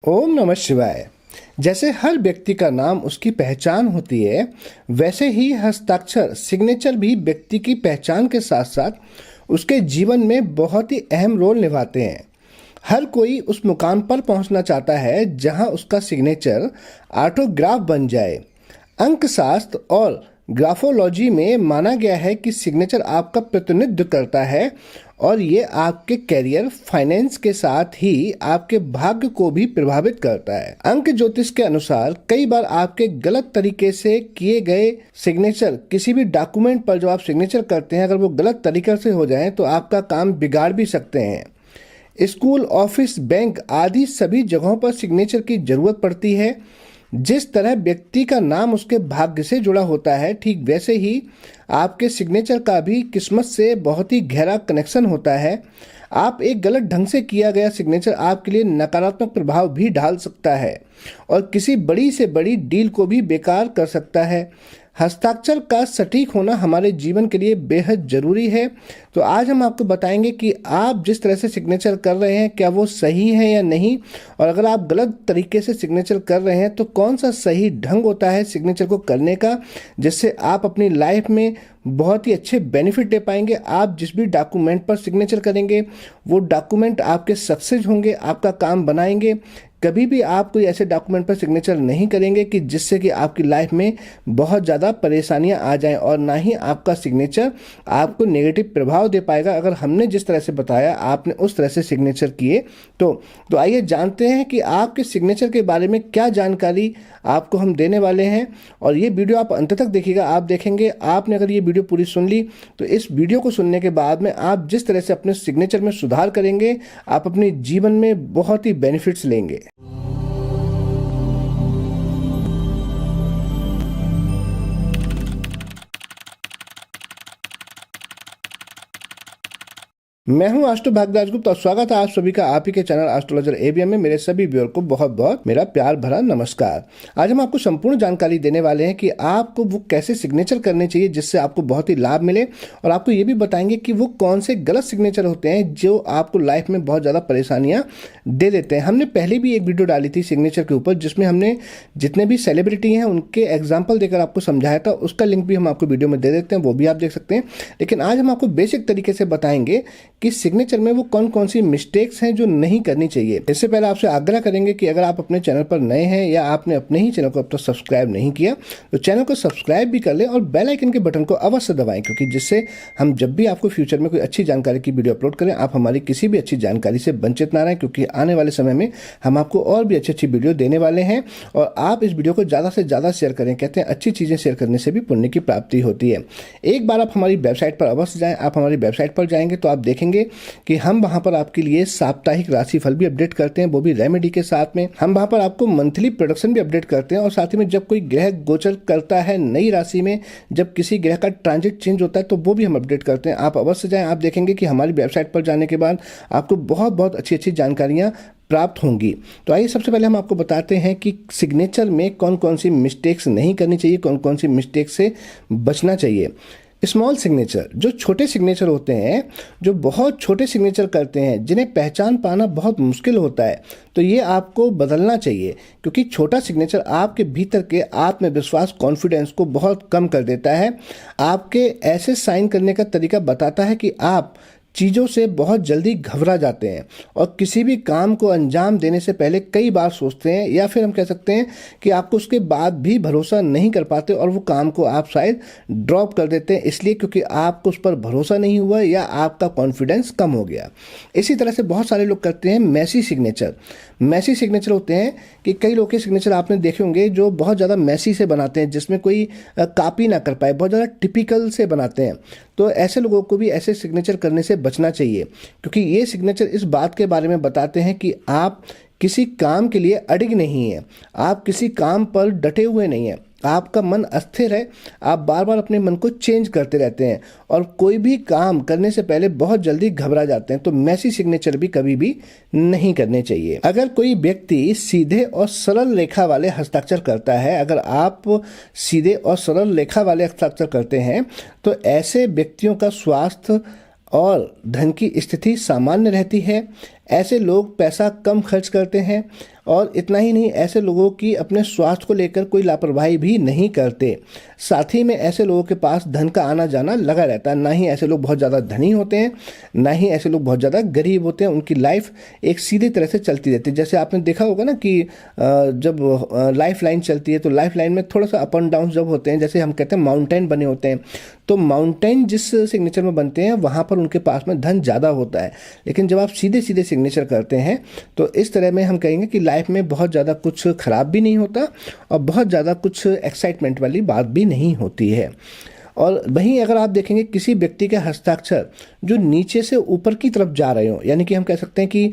ओम नमः शिवाय। जैसे हर व्यक्ति का नाम उसकी पहचान होती है, वैसे ही हस्ताक्षर सिग्नेचर भी व्यक्ति की पहचान के साथ साथ उसके जीवन में बहुत ही अहम रोल निभाते हैं। हर कोई उस मुकाम पर पहुंचना चाहता है जहां उसका सिग्नेचर ऑटोग्राफ बन जाए। अंकशास्त्र और ग्राफोलॉजी में माना गया है कि सिग्नेचर आपका प्रतिनिधित्व करता है और ये आपके करियर, फाइनेंस के साथ ही आपके भाग्य को भी प्रभावित करता है। अंक ज्योतिष के अनुसार कई बार आपके गलत तरीके से किए गए सिग्नेचर किसी भी डॉक्यूमेंट पर जो आप सिग्नेचर करते हैं, अगर वो गलत तरीके से हो जाए तो आपका काम बिगाड़ भी सकते हैं। स्कूल, ऑफिस, बैंक आदि सभी जगहों पर सिग्नेचर की जरूरत पड़ती है। जिस तरह व्यक्ति का नाम उसके भाग्य से जुड़ा होता है, ठीक वैसे ही आपके सिग्नेचर का भी किस्मत से बहुत ही गहरा कनेक्शन होता है। आप एक गलत ढंग से किया गया सिग्नेचर आपके लिए नकारात्मक प्रभाव भी डाल सकता है और किसी बड़ी से बड़ी डील को भी बेकार कर सकता है। हस्ताक्षर का सटीक होना हमारे जीवन के लिए बेहद ज़रूरी है। तो आज हम आपको बताएंगे कि आप जिस तरह से सिग्नेचर कर रहे हैं क्या वो सही है या नहीं, और अगर आप गलत तरीके से सिग्नेचर कर रहे हैं तो कौन सा सही ढंग होता है सिग्नेचर को करने का, जिससे आप अपनी लाइफ में बहुत ही अच्छे बेनिफिट ले पाएंगे। आप जिस भी डॉक्यूमेंट पर सिग्नेचर करेंगे वो डॉक्यूमेंट आपके सक्सेस होंगे, आपका काम बनाएंगे। कभी भी आप कोई ऐसे डॉक्यूमेंट पर सिग्नेचर नहीं करेंगे कि जिससे कि आपकी लाइफ में बहुत ज़्यादा परेशानियां आ जाएं, और ना ही आपका सिग्नेचर आपको नेगेटिव प्रभाव दे पाएगा। अगर हमने जिस तरह से बताया आपने उस तरह से सिग्नेचर किए तो आइए जानते हैं कि आपके सिग्नेचर के बारे में क्या जानकारी आपको हम देने वाले हैं। और ये वीडियो आप अंत तक देखिएगा। आप देखेंगे, आपने अगर ये वीडियो पूरी सुन ली तो इस वीडियो को सुनने के बाद में आप जिस तरह से अपने सिग्नेचर में सुधार करेंगे, आप अपने जीवन में बहुत ही बेनिफिट्स लेंगे। मैं हूं आस्ट्रो भाग्यराज गुप्ता और स्वागत है आप सभी का आप ही के चैनल एस्ट्रोलॉजर एबीएम में। मेरे सभी व्यूअर को बहुत बहुत मेरा प्यार भरा नमस्कार। आज हम आपको संपूर्ण जानकारी देने वाले हैं कि आपको वो कैसे सिग्नेचर करने चाहिए जिससे आपको बहुत ही लाभ मिले, और आपको ये भी बताएंगे कि वो कौन से गलत सिग्नेचर होते हैं जो आपको लाइफ में बहुत ज़्यादा परेशानियाँ दे देते हैं। हमने पहले भी एक वीडियो डाली थी सिग्नेचर के ऊपर, जिसमें हमने जितने भी सेलिब्रिटी हैं उनके एग्जाम्पल देकर आपको समझाया था। उसका लिंक भी हम आपको वीडियो में दे देते हैं, वो भी आप देख सकते हैं। लेकिन आज हम आपको बेसिक तरीके से बताएंगे कि सिग्नेचर में वो कौन कौन सी मिस्टेक्स हैं जो नहीं करनी चाहिए। इससे पहले आपसे आग्रह करेंगे कि अगर आप अपने चैनल पर नए हैं या आपने अपने ही चैनल को अब तक सब्सक्राइब नहीं किया तो चैनल को सब्सक्राइब भी कर लें और बेल आइकन के बटन को अवश्य दबाएं, क्योंकि जिससे हम जब भी आपको फ्यूचर में कोई अच्छी जानकारी की वीडियो अपलोड करें आप हमारी किसी भी अच्छी जानकारी से वंचित ना रहें, क्योंकि आने वाले समय में हम आपको और भी अच्छी अच्छी वीडियो देने वाले हैं। और आप इस वीडियो को ज़्यादा से ज़्यादा शेयर करें। कहते हैं अच्छी चीज़ें शेयर करने से भी पुण्य की प्राप्ति होती है। एक बार आप हमारी वेबसाइट पर अवश्य जाएं। आप हमारी वेबसाइट पर जाएंगे तो आप देखेंगे कि हम वहां पर आपके लिए साप्ताहिक राशिफल भी अपडेट करते हैं, वो भी रेमेडी के साथ में। हम वहां पर आपको मंथली प्रोडक्शन भी अपडेट करते हैं, और साथ ही में जब कोई ग्रह गोचर करता है नई राशि में, जब किसी ग्रह का ट्रांजिट चेंज होता है तो वो भी हम अपडेट करते हैं। आप अवश्य जाएं। आप देखेंगे कि हमारी वेबसाइट पर जाने के बाद आपको बहुत बहुत अच्छी अच्छी जानकारियां प्राप्त होंगी। तो आइए सबसे पहले हम आपको बताते हैं कि सिग्नेचर में कौन कौन सी मिस्टेक्स नहीं करनी चाहिए, कौन कौन सी मिस्टेक से बचना चाहिए। स्मॉल सिग्नेचर, जो छोटे सिग्नेचर होते हैं, जो बहुत छोटे सिग्नेचर करते हैं, जिन्हें पहचान पाना बहुत मुश्किल होता है, तो ये आपको बदलना चाहिए, क्योंकि छोटा सिग्नेचर आपके भीतर के आत्मविश्वास, कॉन्फिडेंस को बहुत कम कर देता है। आपके ऐसे साइन करने का तरीका बताता है कि आप चीज़ों से बहुत जल्दी घबरा जाते हैं और किसी भी काम को अंजाम देने से पहले कई बार सोचते हैं, या फिर हम कह सकते हैं कि आपको उसके बाद भी भरोसा नहीं कर पाते और वो काम को आप शायद ड्रॉप कर देते हैं, इसलिए क्योंकि आपको उस पर भरोसा नहीं हुआ या आपका कॉन्फिडेंस कम हो गया। इसी तरह से बहुत सारे लोग करते हैं मैसी सिग्नेचर। मैसी सिग्नेचर होते हैं कि कई लोग के सिग्नेचर आपने देखे होंगे जो बहुत ज़्यादा मैसी से बनाते हैं, जिसमें कोई कॉपी ना कर पाए, बहुत ज़्यादा टिपिकल से बनाते हैं। तो ऐसे लोगों को भी ऐसे सिग्नेचर करने से बचना चाहिए, क्योंकि ये सिग्नेचर इस बात के बारे में बताते हैं कि आप किसी काम के लिए अडिग नहीं हैं, आप किसी काम पर डटे हुए नहीं हैं, आपका मन अस्थिर है, आप बार बार अपने मन को चेंज करते रहते हैं और कोई भी काम करने से पहले बहुत जल्दी घबरा जाते हैं। तो मैसी सिग्नेचर भी कभी भी नहीं करने चाहिए। अगर कोई व्यक्ति सीधे और सरल रेखा वाले हस्ताक्षर करता है, अगर आप सीधे और सरल रेखा वाले हस्ताक्षर करते हैं तो ऐसे व्यक्तियों का स्वास्थ्य और धन की स्थिति सामान्य रहती है। ऐसे लोग पैसा कम खर्च करते हैं और इतना ही नहीं, ऐसे लोगों की अपने स्वास्थ्य को लेकर कोई लापरवाही भी नहीं करते। साथ ही में ऐसे लोगों के पास धन का आना जाना लगा रहता है। ना ही ऐसे लोग बहुत ज़्यादा धनी होते हैं, ना ही ऐसे लोग बहुत ज़्यादा गरीब होते हैं। उनकी लाइफ एक सीधी तरह से चलती रहती है। जैसे आपने देखा होगा ना कि जब लाइफ लाइन चलती है तो लाइफ लाइन में थोड़ा सा अप एंड डाउन जब होते हैं, जैसे हम कहते हैं माउंटेन बने होते हैं, तो माउंटेन जिस सिग्नेचर में बनते हैं वहाँ पर उनके पास में धन ज़्यादा होता है। लेकिन जब आप सीधे सीधे सिग्नेचर करते हैं तो इस तरह में हम कहेंगे कि लाइफ में बहुत ज़्यादा कुछ खराब भी नहीं होता और बहुत ज़्यादा कुछ एक्साइटमेंट वाली बात भी नहीं होती है। और वहीं अगर आप देखेंगे किसी व्यक्ति के हस्ताक्षर जो नीचे से ऊपर की तरफ जा रहे हो, यानी कि हम कह सकते हैं कि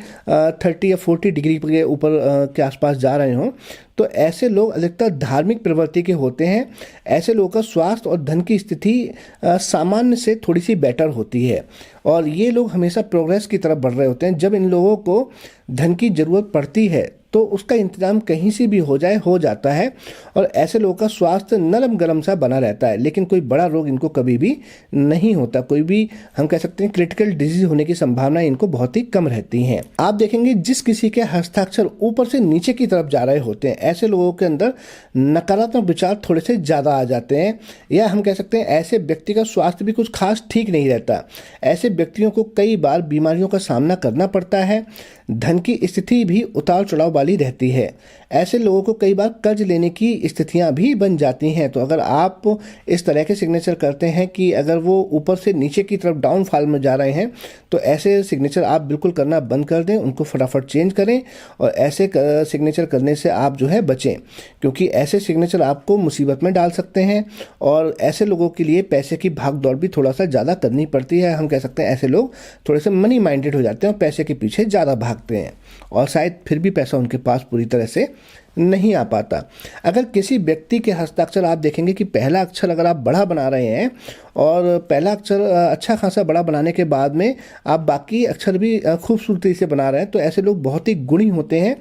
30 या 40 डिग्री के ऊपर के आसपास जा रहे हो, तो ऐसे लोग अधिकतर धार्मिक प्रवृत्ति के होते हैं। ऐसे लोगों का स्वास्थ्य और धन की स्थिति सामान्य से थोड़ी सी बेटर होती है और ये लोग हमेशा प्रोग्रेस की तरफ बढ़ रहे होते हैं। जब इन लोगों को धन की ज़रूरत पड़ती है तो उसका इंतजाम कहीं से भी हो जाए हो जाता है और ऐसे लोगों का स्वास्थ्य नरम गरम सा बना रहता है, लेकिन कोई बड़ा रोग इनको कभी भी नहीं होता। कोई भी हम कह सकते हैं क्रिटिकल डिजीज होने की संभावना इनको बहुत ही कम रहती हैं। आप देखेंगे जिस किसी के हस्ताक्षर ऊपर से नीचे की तरफ जा रहे होते हैं, ऐसे लोगों के अंदर नकारात्मक विचार थोड़े से ज़्यादा आ जाते हैं, या हम कह सकते हैं ऐसे व्यक्ति का स्वास्थ्य भी कुछ खास ठीक नहीं रहता। ऐसे व्यक्तियों को कई बार बीमारियों का सामना करना पड़ता है। धन की स्थिति भी उतार चढ़ाव वाली रहती है। ऐसे लोगों को कई बार कर्ज लेने की स्थितियां भी बन जाती हैं। तो अगर आप इस तरह के सिग्नेचर करते हैं कि अगर वो ऊपर से नीचे की तरफ डाउनफॉल में जा रहे हैं, तो ऐसे सिग्नेचर आप बिल्कुल करना बंद कर दें, उनको फटाफट चेंज करें और ऐसे सिग्नेचर करने से आप जो है बचें, क्योंकि ऐसे सिग्नेचर आपको मुसीबत में डाल सकते हैं और ऐसे लोगों के लिए पैसे की भाग दौड़ भी थोड़ा सा ज़्यादा करनी पड़ती है। हम कह सकते हैं ऐसे लोग थोड़े से मनी माइंडेड हो जाते हैं और पैसे के पीछे ज़्यादा भागते हैं और शायद फिर भी पैसा उनके पास पूरी तरह से नहीं आ पाता। अगर किसी व्यक्ति के हस्ताक्षर आप देखेंगे कि पहला अक्षर अगर आप बड़ा बना रहे हैं और पहला अक्षर अच्छा खासा बड़ा बनाने के बाद में आप बाकी अक्षर भी खूबसूरती से बना रहे हैं, तो ऐसे लोग बहुत ही गुणी होते हैं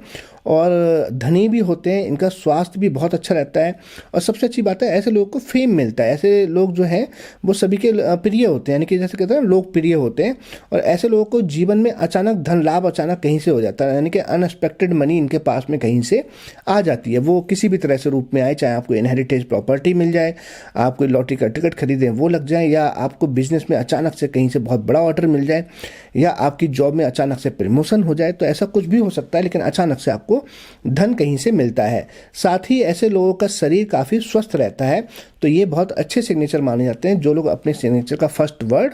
और धनी भी होते हैं। इनका स्वास्थ्य भी बहुत अच्छा रहता है और सबसे अच्छी बात है ऐसे लोगों को फेम मिलता है। ऐसे लोग जो हैं वो सभी के प्रिय होते हैं, यानी कि जैसे कहते हैं लोकप्रिय होते हैं। और ऐसे लोगों को जीवन में अचानक धन लाभ अचानक कहीं से हो जाता है, यानी कि अनएक्सपेक्टेड मनी इनके पास में कहीं से आ जाती है। वो किसी भी तरह से रूप में आए, चाहे आपको इनहेरिटेज प्रॉपर्टी मिल जाए, आप कोई लॉटरी का टिकट खरीदें वो लग जाए, या आपको बिजनेस में अचानक से कहीं से बहुत बड़ा ऑर्डर मिल जाए, या आपकी जॉब में अचानक से प्रमोशन हो जाए। तो ऐसा कुछ भी हो सकता है, लेकिन अचानक से आपको धन कहीं से मिलता है। साथ ही ऐसे लोगों का शरीर काफ़ी स्वस्थ रहता है। तो ये बहुत अच्छे सिग्नेचर माने जाते हैं जो लोग अपने सिग्नेचर का फर्स्ट वर्ड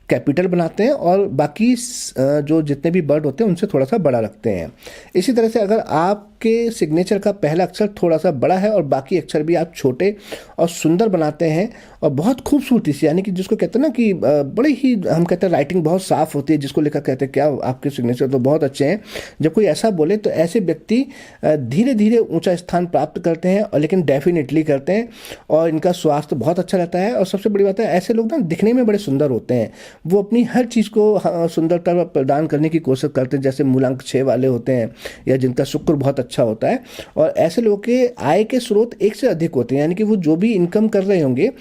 कैपिटल बनाते हैं और बाकी जो जितने भी वर्ड होते हैं उनसे थोड़ा सा बड़ा रखते हैं। इसी तरह से अगर आपके सिग्नेचर का पहला अक्षर थोड़ा सा बड़ा है और बाकी अक्षर भी आप छोटे और सुंदर बनाते हैं और बहुत खूबसूरती से, यानी कि जिसको कहते हैं ना कि बड़े ही हम कहते हैं राइटिंग बहुत साफ होती है, जिसको लेकर कहते हैं क्या आपके सिग्नेचर तो बहुत अच्छे हैं। जब कोई ऐसा बोले तो ऐसे व्यक्ति धीरे धीरे ऊंचा स्थान प्राप्त करते हैं, और लेकिन डेफिनेटली करते हैं, और इनका स्वास्थ्य बहुत अच्छा रहता है। और सबसे बड़ी बात है ऐसे लोग ना दिखने में बड़े सुंदर होते हैं। वो अपनी हर चीज़ को सुंदरता प्रदान करने की कोशिश करते हैं, जैसे मूलांक 6 वाले होते हैं या जिनका शुक्र बहुत अच्छा होता है। और ऐसे लोगों के आय के स्रोत एक से अधिक होते हैं, यानी कि वो जो भी इनकम कर रहे होंगे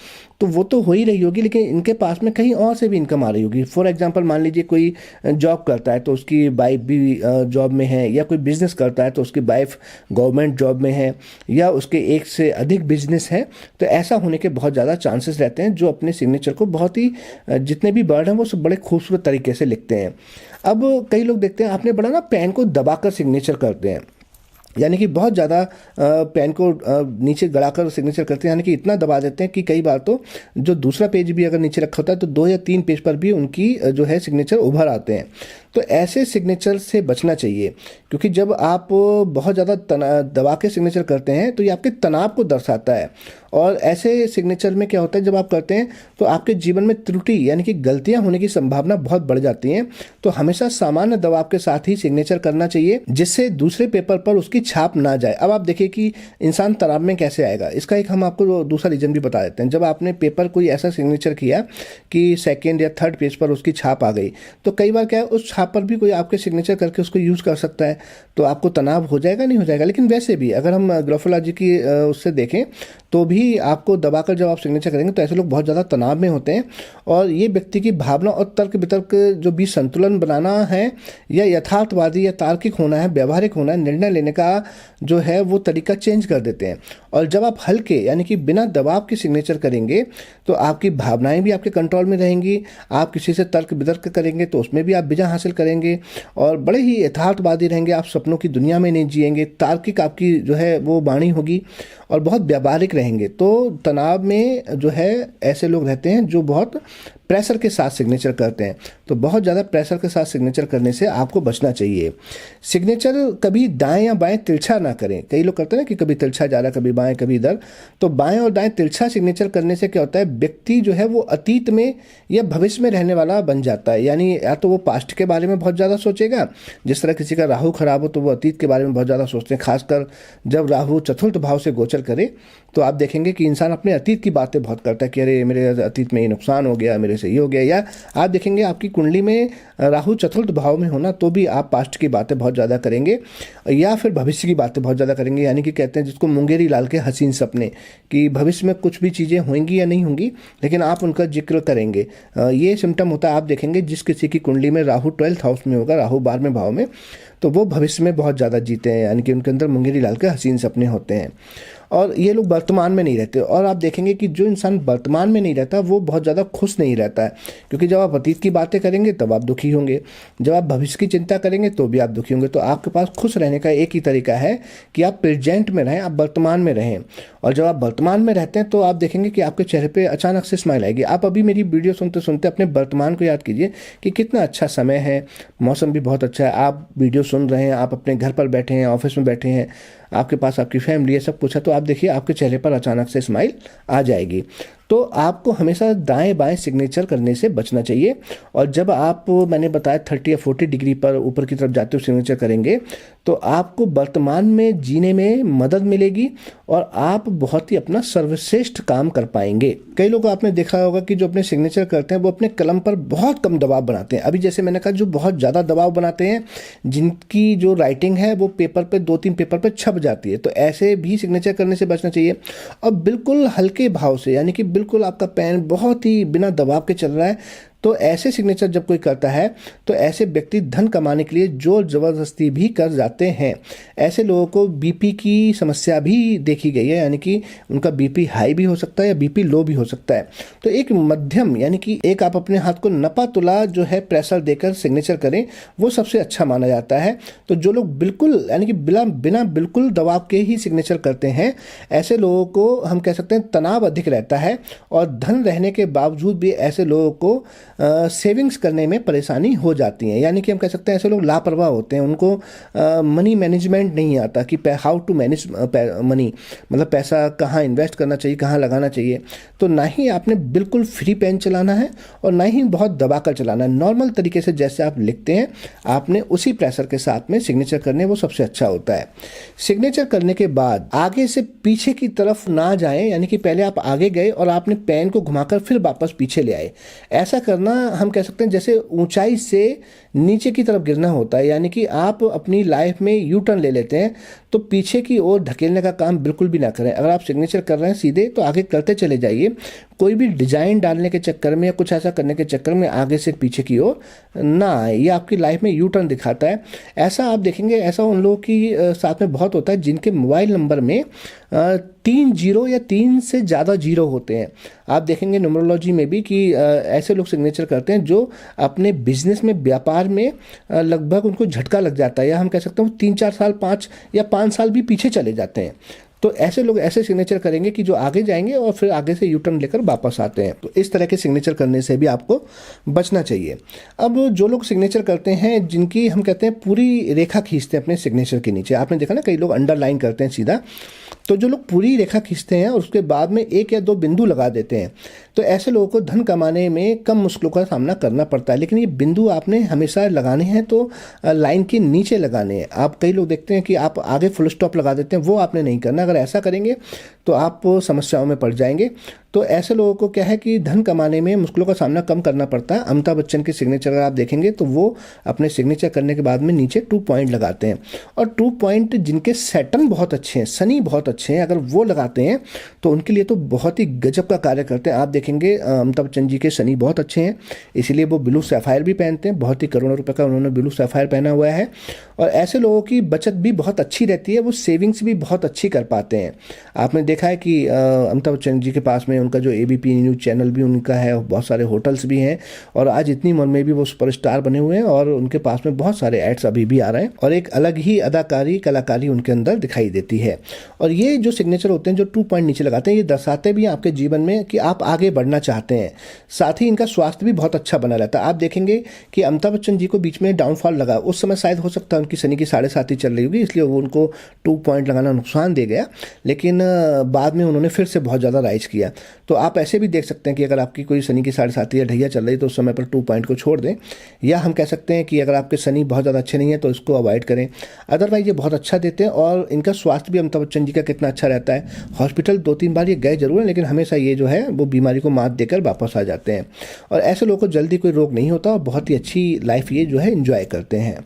तो वो तो हो ही रही होगी, लेकिन इनके पास में कहीं और से भी इनकम आ रही होगी। फॉर एग्जांपल मान लीजिए कोई जॉब करता है तो उसकी वाइफ भी जॉब में है, या कोई बिजनेस करता है तो उसकी वाइफ गवर्नमेंट जॉब में है, या उसके एक से अधिक बिजनेस है। तो ऐसा होने के बहुत ज़्यादा चांसेस रहते हैं, जो अपने सिग्नेचर को बहुत ही जितने भी वर्ड हैं वो सब बड़े खूबसूरत तरीके से लिखते हैं। अब कई लोग देखते हैं आपने बड़ा ना पेन को दबाकर सिग्नेचर करते हैं, यानी कि बहुत ज़्यादा पेन को नीचे गड़ाकर सिग्नेचर करते हैं, यानी कि इतना दबा देते हैं कि कई बार तो जो दूसरा पेज भी अगर नीचे रखा होता है तो 2 या 3 पेज पर भी उनकी जो है सिग्नेचर उभर आते हैं। तो ऐसे सिग्नेचर से बचना चाहिए, क्योंकि जब आप बहुत ज़्यादा दबा के सिग्नेचर करते हैं तो ये आपके तनाव को दर्शाता है। और ऐसे सिग्नेचर में क्या होता है, जब आप करते हैं तो आपके जीवन में त्रुटि यानी कि गलतियां होने की संभावना बहुत बढ़ जाती हैं। तो हमेशा सामान्य दबाव के साथ ही सिग्नेचर करना चाहिए, जिससे दूसरे पेपर पर उसकी छाप ना जाए। अब आप देखिए कि इंसान तनाव में कैसे आएगा, इसका एक हम आपको दूसरा रीजन भी बता देते हैं। जब आपने पेपर कोई ऐसा सिग्नेचर किया कि सेकेंड या थर्ड पेज पर उसकी छाप आ गई, तो कई बार क्या है उस छाप पर भी कोई आपके सिग्नेचर करके उसको यूज़ कर सकता है, तो आपको तनाव हो जाएगा, नहीं हो जाएगा। लेकिन वैसे भी अगर हम ग्राफोलॉजी की उससे देखें तो भी आपको दबाकर जब आप सिग्नेचर करेंगे तो ऐसे लोग बहुत ज़्यादा तनाव में होते हैं, और ये व्यक्ति की भावना और तर्क वितर्क जो बीच संतुलन बनाना है, या यथार्थवादी या तार्किक होना है, व्यवहारिक होना है, निर्णय लेने का जो है वो तरीका चेंज कर देते हैं। और जब आप हल्के यानी कि बिना दबाव के सिग्नेचर करेंगे तो आपकी भावनाएं भी आपके कंट्रोल में रहेंगी, आप किसी से तर्क वितर्क करेंगे तो उसमें भी आप विजय हासिल करेंगे, और बड़े ही यथार्थवादी रहेंगे, आप सपनों की दुनिया में नहीं जिएंगे, तार्किक आपकी जो है वो वाणी होगी, और बहुत व्यावहारिक रहेंगे। तो तनाव में जो है ऐसे लोग रहते हैं जो बहुत प्रेशर के साथ सिग्नेचर करते हैं, तो बहुत ज़्यादा प्रेशर के साथ सिग्नेचर करने से आपको बचना चाहिए। सिग्नेचर कभी दाएं या बाएं तिरछा ना करें। कई लोग करते हैं कि कभी तिरछा जा रहा, कभी बाएं, कभी इधर। तो बाएं और दाएं तिरछा सिग्नेचर करने से क्या होता है, व्यक्ति जो है वो अतीत में या भविष्य में रहने वाला बन जाता है। यानी या तो वो पास्ट के बारे में बहुत ज़्यादा सोचेगा, जिस तरह किसी का राहु खराब हो तो वो अतीत के बारे में बहुत ज़्यादा सोचते हैं, खासकर जब राहु चतुर्थ भाव से गोचर करे तो आप देखेंगे कि इंसान अपने अतीत की बातें बहुत करता है कि अरे मेरे अतीत में ये नुकसान हो गया, मेरे से ये हो गया। या आप देखेंगे आपकी कुंडली में राहु चतुर्थ भाव में होना तो भी आप पास्ट की बातें बहुत ज़्यादा करेंगे, या फिर भविष्य की बातें बहुत ज़्यादा करेंगे। यानी कि कहते हैं जिसको मुंगेरी लाल के हसीन सपने, कि भविष्य में कुछ भी चीज़ें होंगी या नहीं होंगी लेकिन आप उनका जिक्र करेंगे। ये सिम्टम होता है। आप देखेंगे जिस किसी की कुंडली में राहु 12th हाउस में होगा, राहु 12वें भाव में, तो वो भविष्य में बहुत ज़्यादा जीते हैं, यानी कि उनके अंदर मुंगेरी लाल के हसीन सपने होते हैं, और ये लोग वर्तमान में नहीं रहते। और आप देखेंगे कि जो इंसान वर्तमान में नहीं रहता वो बहुत ज़्यादा खुश नहीं रहता है, क्योंकि जब आप अतीत की बातें करेंगे तब आप दुखी होंगे, जब आप भविष्य की चिंता करेंगे तो भी आप दुखी होंगे। तो आपके पास खुश रहने का एक ही तरीका है कि आप प्रेजेंट में रहें, आप वर्तमान में रहें। और जब आप वर्तमान में रहते हैं तो आप देखेंगे कि आपके चेहरे पे अचानक से स्माइल आएगी। आप अभी मेरी वीडियो सुनते सुनते अपने वर्तमान को याद कीजिए कि कितना अच्छा समय है, मौसम भी बहुत अच्छा है, आप वीडियो सुन रहे हैं, आप अपने घर पर बैठे हैं, ऑफिस में बैठे हैं, आपके पास आपकी फैमिली है, सब कुछ है, तो आप देखिए आपके चेहरे पर अचानक से स्माइल आ जाएगी। तो आपको हमेशा दाएं बाएं सिग्नेचर करने से बचना चाहिए। और जब आप, मैंने बताया 30 या 40 डिग्री पर ऊपर की तरफ जाते हुए सिग्नेचर करेंगे तो आपको वर्तमान में जीने में मदद मिलेगी और आप बहुत ही अपना सर्वश्रेष्ठ काम कर पाएंगे। कई लोग आपने देखा होगा कि जो अपने सिग्नेचर करते हैं वो अपने कलम पर बहुत कम दबाव बनाते हैं। अभी जैसे मैंने कहा, जो बहुत ज़्यादा दबाव बनाते हैं, जिनकी जो राइटिंग है वो पेपर पे 2-3 पेपर पे छप जाती है, तो ऐसे भी सिग्नेचर करने से बचना चाहिए। और बिल्कुल हल्के भाव से, यानी कि बिल्कुल आपका पेन बहुत ही बिना दबाव के चल रहा है, तो ऐसे सिग्नेचर जब कोई करता है तो ऐसे व्यक्ति धन कमाने के लिए जोर जबरदस्ती भी कर जाते हैं। ऐसे लोगों को बीपी की समस्या भी देखी गई है, यानी कि उनका बीपी हाई भी हो सकता है या बीपी लो भी हो सकता है। तो एक मध्यम, यानी कि एक आप अपने हाथ को नपा तुला जो है प्रेशर देकर सिग्नेचर करें, वो सबसे अच्छा माना जाता है। तो जो लोग बिल्कुल, यानी कि बिना बिल्कुल दबाव के ही सिग्नेचर करते हैं, ऐसे लोगों को हम कह सकते हैं तनाव अधिक रहता है, और धन रहने के बावजूद भी ऐसे लोगों को सेविंग्स करने में परेशानी हो जाती है। यानी कि हम कह सकते हैं ऐसे लोग लापरवाह होते हैं, उनको मनी मैनेजमेंट नहीं आता कि हाउ टू मैनेज मनी, मतलब पैसा कहाँ इन्वेस्ट करना चाहिए, कहाँ लगाना चाहिए। तो ना ही आपने बिल्कुल फ्री पेन चलाना है और ना ही बहुत दबा कर चलाना है। नॉर्मल तरीके से जैसे आप लिखते हैं आपने उसी प्रेशर के साथ में सिग्नेचर करने, वो सबसे अच्छा होता है। सिग्नेचर करने के बाद आगे से पीछे की तरफ ना जाएं, यानी कि पहले आप आगे गए और आपने पेन को घुमाकर फिर वापस पीछे ले आए। ऐसा करना हम कह सकते हैं जैसे ऊंचाई से नीचे की तरफ गिरना होता है, यानी कि आप अपनी लाइफ में यू टर्न ले लेते हैं, तो पीछे की ओर ढकेलने का काम बिल्कुल भी ना करें। अगर आप सिग्नेचर कर रहे हैं सीधे तो आगे करते चले जाइए, कोई भी डिजाइन डालने के चक्कर में या कुछ ऐसा करने के चक्कर में आगे से पीछे की ओर ना आए। ये आपकी लाइफ में यू टर्न दिखाता है। ऐसा आप देखेंगे, ऐसा उन लोगों की साथ में बहुत होता है जिनके मोबाइल नंबर में 3 जीरो या 3 से ज़्यादा जीरो होते हैं। आप देखेंगे न्यूमरोलॉजी में भी कि ऐसे लोग सिग्नेचर करते हैं जो अपने बिजनेस में, व्यापार में लगभग उनको झटका लग जाता है, या हम कह सकते हैं 3-4 साल, 5 या 5 साल भी पीछे चले जाते हैं। तो ऐसे लोग ऐसे सिग्नेचर करेंगे कि जो आगे जाएंगे और फिर आगे से यू टर्न लेकर वापस आते हैं। तो इस तरह के सिग्नेचर करने से भी आपको बचना चाहिए। अब जो लोग सिग्नेचर करते हैं, जिनकी हम कहते हैं पूरी रेखा खींचते हैं अपने सिग्नेचर के नीचे, आपने देखा ना कई लोग अंडरलाइन करते हैं सीधा, तो जो लोग पूरी रेखा खींचते हैं और उसके बाद में 1 या 2 बिंदु लगा देते हैं, तो ऐसे लोगों को धन कमाने में कम मुश्किलों का सामना करना पड़ता है। लेकिन ये बिंदु आपने हमेशा लगाने हैं तो लाइन के नीचे लगाने हैं। आप कई लोग देखते हैं कि आप आगे फुल स्टॉप लगा देते हैं, वो आपने नहीं करना। अगर ऐसा करेंगे तो आप समस्याओं में पड़ जाएंगे। तो ऐसे लोगों को क्या है कि धन कमाने में मुश्किलों का सामना कम करना पड़ता है। अमिताभ बच्चन की सिग्नेचर अगर आप देखेंगे तो वो अपने सिग्नेचर करने के बाद में नीचे 2 पॉइंट लगाते हैं, और 2 पॉइंट जिनके सैटर्न बहुत अच्छे हैं, शनि बहुत अच्छे हैं, अगर वो लगाते हैं तो उनके लिए तो बहुत ही गजब का कार्य करते हैं। आप देखेंगे अमिताभ बच्चन जी के शनि बहुत अच्छे हैं, इसीलिए वो ब्लू सैफायर भी पहनते हैं। बहुत ही करोड़ों रुपए का उन्होंने ब्लू सैफायर पहना हुआ है। और ऐसे लोगों की बचत भी बहुत अच्छी रहती है, वो सेविंग्स भी बहुत अच्छी कर पाते हैं। आपने देखा है कि अमिताभ बच्चन जी के पास में उनका जो एबीपी न्यूज़ चैनल भी उनका है, बहुत सारे होटल्स भी हैं, और आज इतनी उम्र में भी वो सुपरस्टार बने हुए हैं और उनके पास में बहुत सारे एड्स अभी भी आ रहे हैं, और एक अलग ही अदाकारी कलाकारी उनके अंदर दिखाई देती है। और ये जो सिग्नेचर होते हैं जो 2 पॉइंट नीचे लगाते हैं, ये दर्शाते भी हैं आपके जीवन में कि आप आगे बढ़ना चाहते हैं। साथ ही इनका स्वास्थ्य भी बहुत अच्छा बना रहता है। आप देखेंगे कि अमिताभ बच्चन जी को बीच में डाउनफॉल लगा, उस समय शायद हो सकता है उनकी शनि की 7.5 चल रही होगी, इसलिए वो उनको 2 पॉइंट लगाना नुकसान दे गया, लेकिन बाद में उन्होंने फिर से बहुत ज़्यादा राइज किया। तो आप ऐसे भी देख सकते हैं कि अगर आपकी कोई शनि की 7.5 या ढैया चल रही है तो उस समय पर 2 पॉइंट को छोड़ दें, या हम कह सकते हैं कि अगर आपके शनि बहुत ज़्यादा अच्छे नहीं है तो इसको अवॉइड करें। अदरवाइज ये बहुत अच्छा देते हैं, और इनका स्वास्थ्य भी अमिताभ बच्चन जी का कितना अच्छा रहता है। हॉस्पिटल 2-3 बार ये गए जरूर हैं, लेकिन हमेशा ये जो है वो बीमारी को मात देकर वापस आ जाते हैं। और ऐसे लोगों को जल्दी कोई रोग नहीं होता और बहुत ही अच्छी लाइफ ये जो है एंजॉय करते हैं।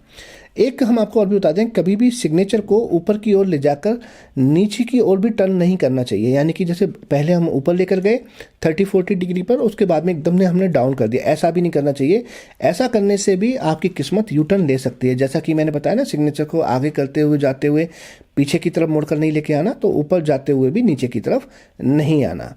एक हम आपको और भी बता दें, कभी भी सिग्नेचर को ऊपर की ओर ले जाकर नीचे की ओर भी टर्न नहीं करना चाहिए। यानी कि जैसे पहले हम ऊपर लेकर गए 30-40 डिग्री पर, उसके बाद में एकदम ने हमने डाउन कर दिया, ऐसा भी नहीं करना चाहिए। ऐसा करने से भी आपकी किस्मत यू टर्न ले सकती है। जैसा कि मैंने बताया ना, सिग्नेचर को आगे करते हुए जाते हुए पीछे की तरफ मुड़कर नहीं लेके आना, तो ऊपर जाते हुए भी नीचे की तरफ नहीं आना।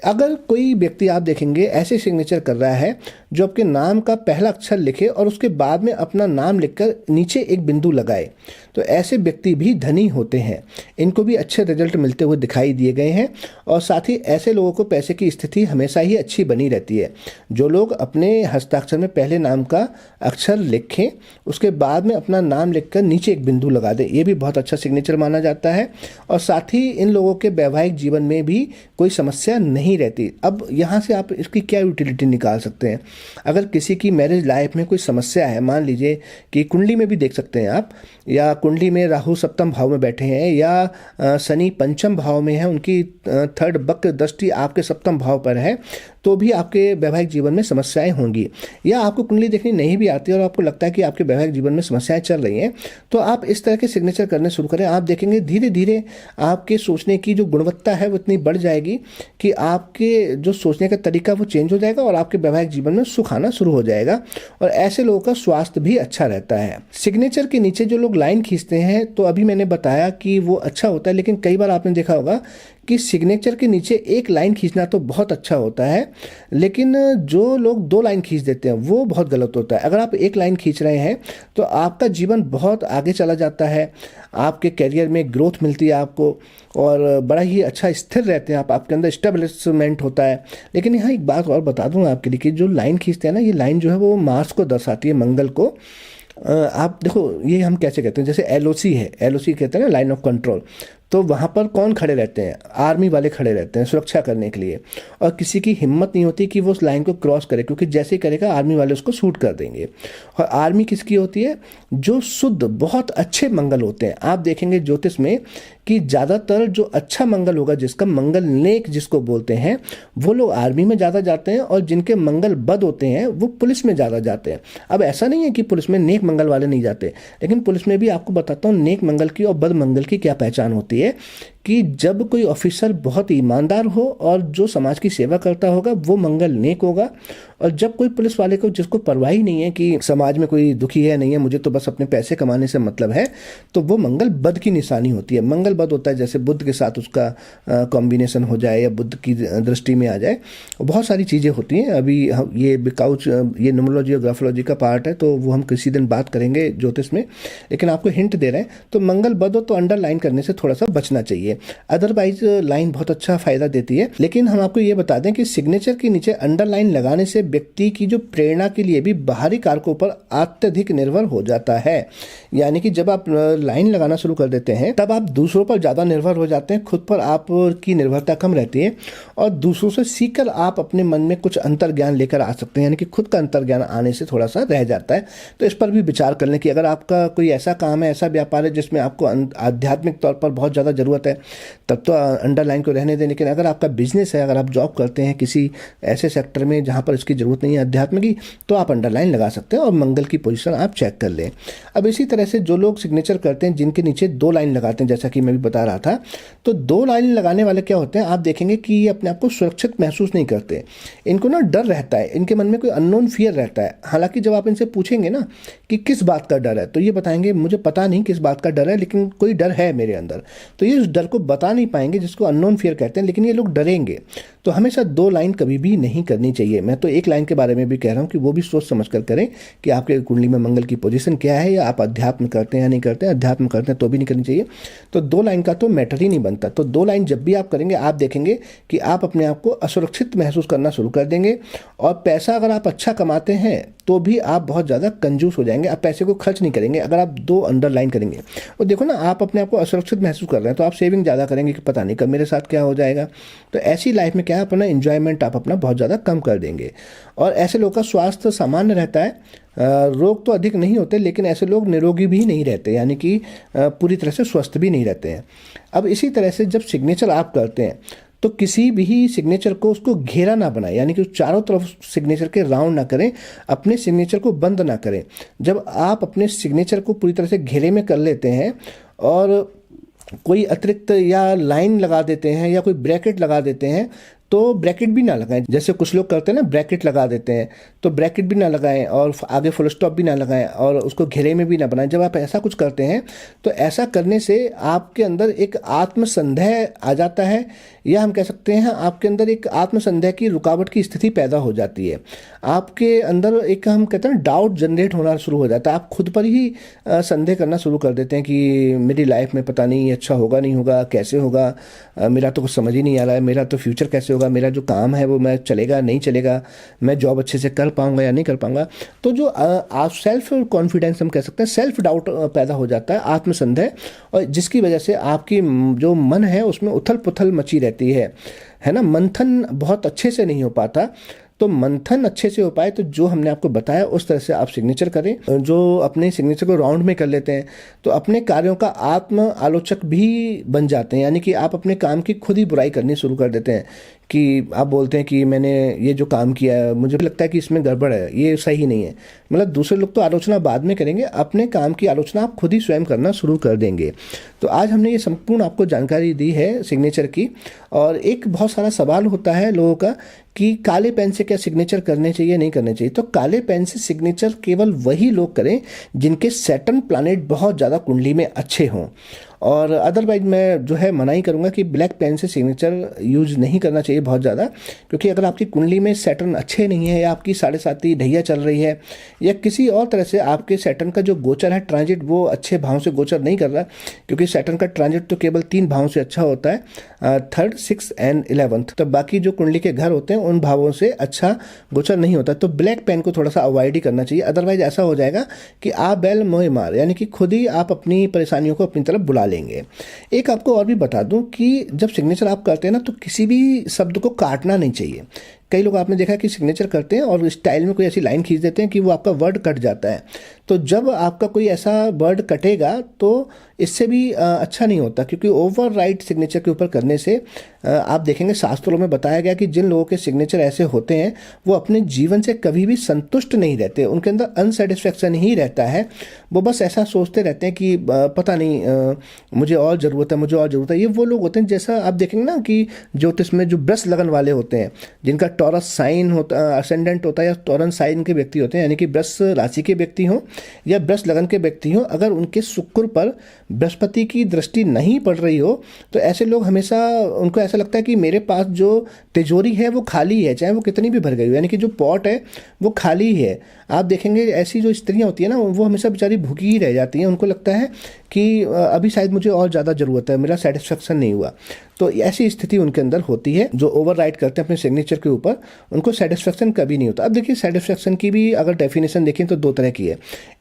अगर कोई व्यक्ति आप देखेंगे ऐसे सिग्नेचर कर रहा है जो आपके नाम का पहला अक्षर लिखे और उसके बाद में अपना नाम लिखकर नीचे एक बिंदु लगाए, तो ऐसे व्यक्ति भी धनी होते हैं। इनको भी अच्छे रिजल्ट मिलते हुए दिखाई दिए गए हैं, और साथ ही ऐसे लोगों को पैसे की स्थिति हमेशा ही अच्छी बनी रहती है। जो लोग अपने हस्ताक्षर में पहले नाम का अक्षर लिखें, उसके बाद में अपना नाम लिखकर नीचे एक बिंदु लगा दें, ये भी बहुत अच्छा सिग्नेचर माना जाता है। और साथ ही इन लोगों के वैवाहिक जीवन में भी कोई समस्या नहीं रहती। अब यहाँ से आप इसकी क्या यूटिलिटी निकाल सकते हैं? अगर किसी की मैरिज लाइफ में कोई समस्या है, मान लीजिए कि कुंडली में भी देख सकते हैं आप, या कुंडली में राहु सप्तम भाव में बैठे हैं, या शनि पंचम भाव में है, उनकी 3rd वक्र दृष्टि आपके सप्तम भाव पर है, तो भी आपके वैवाहिक जीवन में समस्याएं होंगी। या आपको कुंडली देखनी नहीं भी आती और आपको लगता है कि आपके वैवाहिक जीवन में समस्याएं चल रही हैं, तो आप इस तरह के सिग्नेचर करने शुरू करें। आप देखेंगे धीरे धीरे आपके सोचने की जो गुणवत्ता है वो इतनी बढ़ जाएगी कि आपके जो सोचने का तरीका वो चेंज हो जाएगा और आपके वैवाहिक जीवन में सुख आना शुरू हो जाएगा। और ऐसे लोगों का स्वास्थ्य भी अच्छा रहता है। सिग्नेचर के नीचे जो लोग लाइन खींचते हैं, तो अभी मैंने बताया कि वो अच्छा होता है, लेकिन कई बार आपने देखा होगा कि सिग्नेचर के नीचे एक लाइन खींचना तो बहुत अच्छा होता है, लेकिन जो लोग 2 लाइन खींच देते हैं वो बहुत गलत होता है। अगर आप एक लाइन खींच रहे हैं तो आपका जीवन बहुत आगे चला जाता है, आपके करियर में ग्रोथ मिलती है आपको, और बड़ा ही अच्छा स्थिर रहते हैं आप, आपके अंदर स्टेबलिशमेंट होता है। लेकिन यहाँ एक बात और बता दूँ आपके लिए कि जो लाइन खींचते हैं ना, ये लाइन जो है वो मार्स को दर्शाती है, मंगल को। आप देखो ये हम कैसे कहते हैं, जैसे एलओसी है, एलओसी कहते हैं ना, लाइन ऑफ कंट्रोल, तो वहाँ पर कौन खड़े रहते हैं? आर्मी वाले खड़े रहते हैं सुरक्षा करने के लिए, और किसी की हिम्मत नहीं होती कि वो उस लाइन को क्रॉस करे, क्योंकि जैसे ही करेगा आर्मी वाले उसको शूट कर देंगे। और आर्मी किसकी होती है? जो शुद्ध बहुत अच्छे मंगल होते हैं। आप देखेंगे ज्योतिष में कि ज़्यादातर जो अच्छा मंगल होगा, जिसका मंगल नेक जिसको बोलते हैं, वो लोग आर्मी में ज़्यादा जाते हैं, और जिनके मंगल बद होते हैं वो पुलिस में ज़्यादा जाते हैं। अब ऐसा नहीं है कि पुलिस में नेक मंगल वाले नहीं जाते, लेकिन पुलिस में भी आपको बताता हूँ नेक मंगल की और बद मंगल की क्या पहचान होती है कि जब कोई ऑफिसर बहुत ईमानदार हो और जो समाज की सेवा करता होगा वो मंगल नेक होगा, और जब कोई पुलिस वाले को जिसको परवाह ही नहीं है कि समाज में कोई दुखी है नहीं है, मुझे तो बस अपने पैसे कमाने से मतलब है, तो वो मंगल बद की निशानी होती है। मंगल बद होता है जैसे बुध के साथ उसका कॉम्बिनेशन हो जाए या बुध की दृष्टि में आ जाए, बहुत सारी चीज़ें होती हैं। अभी ये बिकाउच ये न्यूमरोलॉजी और ग्राफोलॉजी का पार्ट है, तो वो हम किसी दिन बात करेंगे ज्योतिष में, लेकिन आपको हिंट दे रहे हैं। तो मंगल बद हो तो अंडरलाइन करने से थोड़ा सा बचना चाहिए, अदरवाइज लाइन बहुत अच्छा फायदा देती है। लेकिन हम आपको ये बता दें कि सिग्नेचर के नीचे अंडरलाइन लगाने से व्यक्ति की जो प्रेरणा के लिए भी बाहरी कारकों पर अत्यधिक निर्भर हो जाता है। यानी कि जब आप लाइन लगाना शुरू कर देते हैं तब आप दूसरों पर ज़्यादा निर्भर हो जाते हैं, खुद पर आपकी निर्भरता कम रहती है, और दूसरों से सीखकर आप अपने मन में कुछ अंतर्ज्ञान लेकर आ सकते हैं। यानी कि खुद का अंतर्ज्ञान आने से थोड़ा सा रह जाता है। तो इस पर भी विचार कर लें कि अगर आपका कोई ऐसा काम है, ऐसा व्यापार है जिसमें आपको आध्यात्मिक तौर पर बहुत ज़्यादा ज़रूरत है, तब तो अंडरलाइन को रहने दें। लेकिन अगर आपका बिजनेस है, अगर आप जॉब करते हैं किसी ऐसे सेक्टर में जहाँ पर इसकी ज़रूरत नहीं है अध्यात्म की, तो आप अंडरलाइन लगा सकते हैं और मंगल की पोजीशन आप चेक कर लें। अब इसी तरह से जो लोग सिग्नेचर करते हैं जिनके नीचे 2 लाइन लगाते हैं, जैसा कि मैं भी बता रहा था, तो 2 लाइन लगाने वाले क्या होते हैं, आप देखेंगे कि ये अपने आप को सुरक्षित महसूस नहीं करते। इनको ना डर रहता है, इनके मन में कोई अननोन फियर रहता है। हालांकि जब आप इनसे पूछेंगे ना कि किस बात का डर है, तो ये बताएंगे मुझे पता नहीं किस बात का डर है, लेकिन कोई डर है मेरे अंदर। तो ये उस डर को बता नहीं पाएंगे, जिसको अननोन फियर कहते हैं, लेकिन ये लोग डरेंगे। तो हमेशा 2 लाइन कभी भी नहीं करनी चाहिए। मैं तो 1 लाइन के बारे में भी कह रहा हूँ कि वो भी सोच समझ कर करें कि आपके कुंडली में मंगल की पोजीशन क्या है, या आप अध्यात्म करते हैं या नहीं करते हैं। अध्यात्म करते हैं तो भी नहीं करनी चाहिए। तो 2 लाइन का तो मैटर ही नहीं बनता। तो 2 लाइन जब भी आप करेंगे, आप देखेंगे कि आप अपने आप को असुरक्षित महसूस करना शुरू कर देंगे। और पैसा अगर आप अच्छा कमाते हैं तो भी आप बहुत ज़्यादा कंजूस हो जाएंगे। आप पैसे को खर्च नहीं करेंगे अगर आप 2 अंडरलाइन करेंगे। और देखो ना, आप अपने आप को असुरक्षित महसूस कर रहे हैं तो आप सेविंग ज़्यादा करेंगे कि पता नहीं कब मेरे साथ क्या हो जाएगा। तो ऐसी लाइफ में क्या है, अपना इंजॉयमेंट आप अपना बहुत ज़्यादा कम कर देंगे। और ऐसे लोग का स्वास्थ्य सामान्य रहता है, रोग तो अधिक नहीं होते, लेकिन ऐसे लोग निरोगी भी नहीं रहते, यानी कि पूरी तरह से स्वस्थ भी नहीं रहते हैं। अब इसी तरह से जब सिग्नेचर आप करते हैं तो किसी भी सिग्नेचर को उसको घेरा ना बनाए, यानी कि चारों तरफ सिग्नेचर के राउंड ना करें, अपने सिग्नेचर को बंद ना करें। जब आप अपने सिग्नेचर को पूरी तरह से घेरे में कर लेते हैं और कोई अतिरिक्त या लाइन लगा देते हैं या कोई ब्रैकेट लगा देते हैं, तो ब्रैकेट भी ना लगाएं। जैसे कुछ लोग करते हैं ना, ब्रैकेट लगा देते हैं, तो ब्रैकेट भी ना लगाएं और आगे फुल स्टॉप भी ना लगाएं और उसको घेरे में भी ना बनाएं। जब आप ऐसा कुछ करते हैं तो ऐसा करने से आपके अंदर एक आत्मसंदेह आ जाता है, या हम कह सकते हैं आपके अंदर एक आत्मसंदेह की रुकावट की स्थिति पैदा हो जाती है। आपके अंदर एक, हम कहते हैं, डाउट जनरेट होना शुरू हो जाता है। आप खुद पर ही संदेह करना शुरू कर देते हैं कि मेरी लाइफ में पता नहीं अच्छा होगा नहीं होगा, कैसे होगा, मेरा तो कुछ समझ ही नहीं आ रहा है, मेरा तो फ्यूचर कैसे होगा, मेरा जो काम है वो मैं चलेगा नहीं चलेगा, मैं जॉब अच्छे से कर पाऊंगा या नहीं कर पाऊंगा। तो जो आप सेल्फ कॉन्फिडेंस हम कह सकते हैं, सेल्फ डाउट पैदा हो जाता है, आत्मसंदेह, और जिसकी वजह से आपकी जो मन है उसमें उथल पुथल मची रहती है ना। मंथन बहुत अच्छे से नहीं हो पाता। तो मंथन अच्छे से हो पाए तो जो हमने आपको बताया उस तरह से आप सिग्नेचर करें। जो अपने सिग्नेचर को राउंड में कर लेते हैं तो अपने कार्यों का आत्म आलोचक भी बन जाते हैं, यानी कि आप अपने काम की खुद ही बुराई करनी शुरू कर देते हैं कि आप बोलते हैं कि मैंने ये जो काम किया है मुझे लगता है कि इसमें गड़बड़ है, ये सही नहीं है। मतलब दूसरे लोग तो आलोचना बाद में करेंगे, अपने काम की आलोचना आप खुद ही स्वयं करना शुरू कर देंगे। तो आज हमने ये संपूर्ण आपको जानकारी दी है सिग्नेचर की। और एक बहुत सारा सवाल होता है लोगों का कि काले पेन से क्या सिग्नेचर करने चाहिए नहीं करने चाहिए। तो काले पेन से सिग्नेचर केवल वही लोग करें जिनके सैटर्न प्लैनेट बहुत ज़्यादा कुंडली में अच्छे हों। और अदरवाइज मैं जो है मना ही करूँगा कि ब्लैक पेन से सिग्नेचर यूज़ नहीं करना चाहिए बहुत ज़्यादा, क्योंकि अगर आपकी कुंडली में सैटर्न अच्छे नहीं है, या आपकी 7.5 ढैया चल रही है, या किसी और तरह से आपके सैटर्न का जो गोचर है ट्रांजिट वो अच्छे भाव से गोचर नहीं कर रहा, क्योंकि सैटर्न का ट्रांजिट तो केवल 3 भावों से अच्छा होता है, 3rd, 6th एंड 11th। तो बाकी जो कुंडली के घर होते हैं उन भावों से अच्छा गोचर नहीं होता। तो ब्लैक पेन को थोड़ा सा अवॉइड ही करना चाहिए। अदरवाइज ऐसा हो जाएगा कि आप बैल मोह मार, यानी कि खुद ही आप अपनी परेशानियों को अपनी तरफ बुला लेंगे। एक आपको और भी बता दूं कि जब सिग्नेचर आप करते हैं ना, तो किसी भी शब्द को काटना नहीं चाहिए। कई लोग आपने देखा कि सिग्नेचर करते हैं और स्टाइल में कोई ऐसी लाइन खींच देते हैं कि वो आपका वर्ड कट जाता है। तो जब आपका कोई ऐसा वर्ड कटेगा तो इससे भी अच्छा नहीं होता, क्योंकि ओवर राइट सिग्नेचर के ऊपर करने से आप देखेंगे शास्त्रों में बताया गया कि जिन लोगों के सिग्नेचर ऐसे होते हैं वो अपने जीवन से कभी भी संतुष्ट नहीं रहते, उनके अंदर अनसेटिस्फैक्शन ही रहता है। वो बस ऐसा सोचते रहते हैं कि पता नहीं मुझे और ज़रूरत है, मुझे और ज़रूरत है। ये वो लोग होते हैं, जैसा आप देखेंगे ना कि ज्योतिष में जो ब्रश लगन वाले होते हैं, जिनका टॉरस साइन होता, असेंडेंट होता है, या टॉरस साइन के व्यक्ति होते हैं, यानी कि ब्रश राशि के व्यक्ति हों या ब्रश लगन के व्यक्ति हों, अगर उनके शुक्र पर बृहस्पति की दृष्टि नहीं पड़ रही हो तो ऐसे लोग हमेशा, उनको ऐसा लगता है कि मेरे पास जो तिजोरी है वो खाली है, चाहे वो कितनी भी भर गई हो, यानी कि जो पॉट है वो खाली है। आप देखेंगे ऐसी जो स्त्रियां होती है ना, वो हमेशा बेचारी भूखी ही रह जाती हैं। उनको लगता है कि अभी शायद मुझे और ज़्यादा ज़रूरत है, मेरा सेटिस्फेक्शन नहीं हुआ। तो ऐसी स्थिति उनके अंदर होती है। जो ओवर राइट करते हैं अपने सिग्नेचर के ऊपर, उनको सेटिस्फेक्शन कभी नहीं होता। अब देखिए, सेटिस्फेक्शन की भी अगर डेफिनेशन देखें तो 2 तरह की है।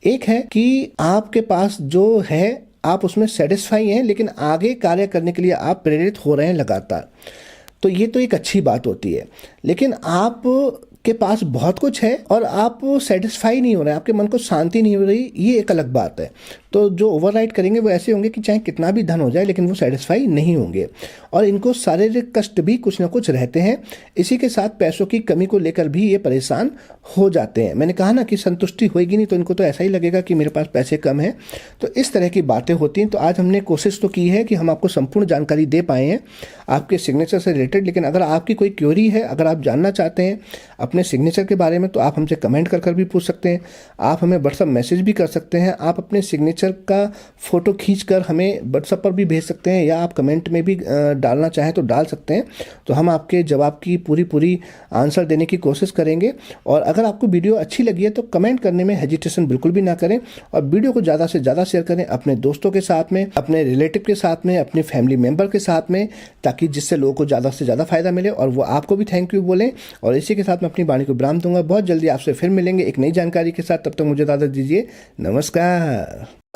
एक है कि आपके पास जो है आप उसमें सेटिस्फाई हैं, लेकिन आगे कार्य करने के लिए आप प्रेरित हो रहे हैं लगातार, तो ये तो एक अच्छी बात होती है। लेकिन आप के पास बहुत कुछ है और आप सेटिस्फाई नहीं हो रहे हैं, आपके मन को शांति नहीं हो रही, ये एक अलग बात है। तो जो ओवरराइड करेंगे वो ऐसे होंगे कि चाहे कितना भी धन हो जाए लेकिन वो सेटिस्फाई नहीं होंगे, और इनको शारीरिक कष्ट भी कुछ ना कुछ रहते हैं। इसी के साथ पैसों की कमी को लेकर भी ये परेशान हो जाते हैं। मैंने कहा ना कि संतुष्टि होगी नहीं तो इनको तो ऐसा ही लगेगा कि मेरे पास पैसे कम हैं। तो इस तरह की बातें होती हैं। तो आज हमने कोशिश तो की है कि हम आपको संपूर्ण जानकारी दे पाए हैं आपके सिग्नेचर से रिलेटेड, लेकिन अगर आपकी कोई क्वेरी है, अगर आप जानना चाहते हैं अपने सिग्नेचर के बारे में, तो आप हमसे कमेंट कर भी पूछ सकते हैं। आप हमें व्हाट्सअप मैसेज भी कर सकते हैं। आप अपने सिग्नेचर का फ़ोटो खींचकर हमें व्हाट्सअप पर भी भेज सकते हैं, या आप कमेंट में भी डालना चाहें तो डाल सकते हैं। तो हम आपके जवाब की पूरी आंसर देने की कोशिश करेंगे। और अगर आपको वीडियो अच्छी लगी है तो कमेंट करने में हेजिटेशन बिल्कुल भी ना करें, और वीडियो को ज़्यादा से ज़्यादा शेयर करें अपने दोस्तों के साथ में, अपने रिलेटिव के साथ में, अपने फैमिली मेम्बर के साथ में, ताकि जिससे लोगों को ज़्यादा से ज़्यादा फायदा मिले और वो आपको भी थैंक यू बोलें। और इसी के साथ मैं अपनी वाणी को विराम दूंगा। बहुत जल्दी आपसे फिर मिलेंगे एक नई जानकारी के साथ। तब तक मुझे इजाज़त दीजिए। नमस्कार।